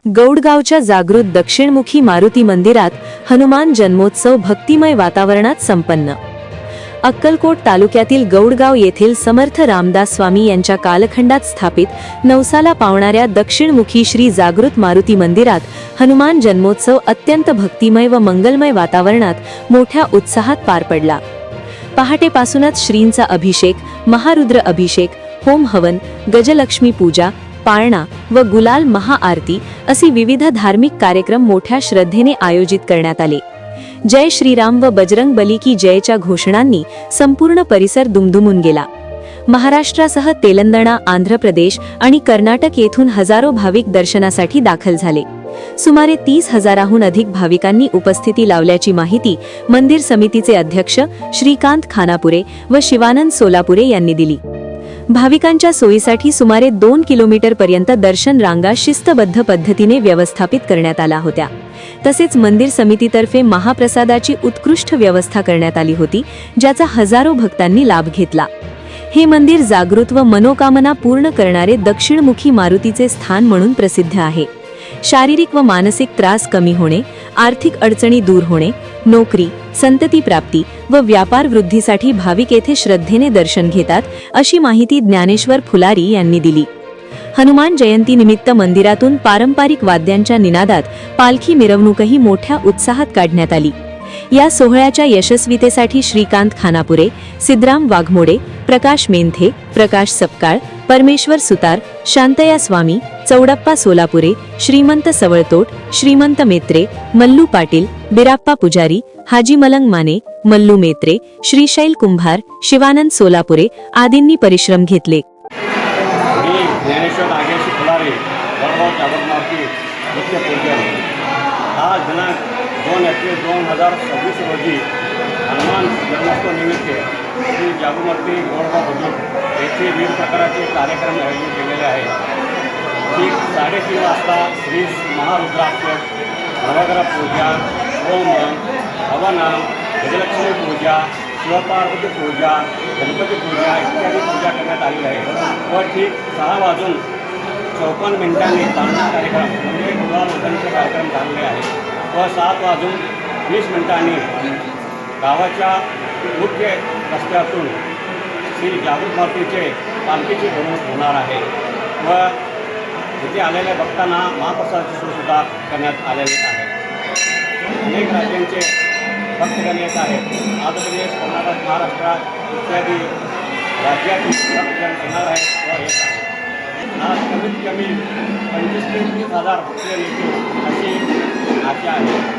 गौडगावच्या जागृत दक्षिणमुखी मारुती मंदिरात हनुमान जन्मोत्सव भक्तिमय वातावरणात संपन्न। अक्कलकोट तालुक्यातील गौडगाव येथील समर्थ रामदास स्वामी यांच्या कालखंडात स्थापित नवसाला पावणाऱ्या दक्षिणमुखी श्री जागृत मारुती मंदिरात हनुमान जन्मोत्सव अत्यंत भक्तिमय व मंगलमय वातावरणात मोठ्या उत्साहात पार पडला। पहाटेपासूनच श्रींचा अभिषेक, महारुद्र अभिषेक, होम हवन, गजलक्ष्मी पूजा, पाळणा व गुलाल महाआरती असे विविध धार्मिक कार्यक्रम मोठ्या श्रद्धेने आयोजित करण्यात आले। जय श्रीराम व बजरंग बली की जयच्या घोषणांनी संपूर्ण परिसर दुमदुमून गेला। महाराष्ट्रासह तेलंगणा, आंध्र प्रदेश आणि कर्नाटक येथून हजारो भाविक दर्शनासाठी दाखल झाले। सुमारे 30,000हून अधिक भाविकांनी उपस्थिती लावल्याची माहिती मंदिर समितीचे अध्यक्ष श्रीकांत खानापुरे व शिवानंद सोलापुरे यांनी दिली। भाविकांच्या सोयीसाठी सुमारे 2 किलोमीटर पर्यंत दर्शन रांगा शिस्तबद्ध पद्धतीने व्यवस्थापित करण्यात आल्या होत्या। तसेच मंदिर समितीतर्फे महाप्रसादाची उत्कृष्ट व्यवस्था करण्यात आली होती, ज्याचा हजारो भक्तांनी लाभ घेतला। हे मंदिर जागृत व मनोकामना पूर्ण करणारे दक्षिणमुखी मारुतीचे स्थान म्हणून प्रसिद्ध आहे। शारीरिक व मानसिक त्रास कमी होणे, आर्थिक अडचणी दूर होणे, नोकरी, संतती प्राप्ती व व्यापार वृद्धीसाठी भाविक येथे श्रद्धेने दर्शन घेतात, अशी माहिती ज्ञानेश्वर फुलारी यांनी दिली। हनुमान जयंती निमित्त मंदिरातून पारंपरिक वाद्यांच्या निनादात पालखी मिरवणूकही मोठ्या उत्साहात काढण्यात आली। या सोहळ्याच्या यशस्वीतेसाठी श्रीकांत खानापुरे, सिद्धराम वाघमोडे, प्रकाश मेंथे, प्रकाश सपकाळ, परमेश्वर सुतार, शांतया स्वामी, चौडप्पा सोलापुरे, श्रीमंत सवळतोट, श्रीमंत मेत्रे, मल्लू पाटील, बिराप्पा पुजारी, हाजी मलंग माने, मल्लू मेत्रे, श्रीशैल कुंभार, शिवानंद सोलापुरे आदींनी परिश्रम घेतले। ज्ञानेश्वर नागेश फुलारे, वडगाव जागृत मारुती मुख्य पूजन। आज दिनांक 2 एप्रिल 2026 रोजी हनुमान जन्मोत्सव निमित्त श्री जागृत मारुती वडगाव बुद्रुक येथे विविध प्रकारचे कार्यक्रम आयोजित केलेले आहेत। ठीक 3:30 वाजता श्री महारुद्राभिषेक, नवग्रह पूजा, होम हवन, गजलक्ष्मी पूजा, शिवपार्वती पूजा, गणपती पूजा इत्यादी पूजा करण्यात आलेली आहे व ठीक 6:54 चालणा कार्यक्रम म्हणजे गुलाबोधनचे कार्यक्रम झालेले आहेत व 7:20 गावाच्या मुख्य रस्त्यातून श्री जागृत मारुतीचे पालखीची मिरवणूक होणार आहे व इथे आलेल्या भक्तांना महाप्रसादाची सोयसुद्धा करण्यात आलेली आहे। अनेक राज्यांचे भक्तगण येत आहेत। आंध्र प्रदेश, कर्नाटक, महाराष्ट्र इत्यादी राज्यातील भक्तगण येणार आहेत व येत आहेत। आज कमीत कमी 25,000 ते 30,000 भक्त येतील अशी आशा आहे।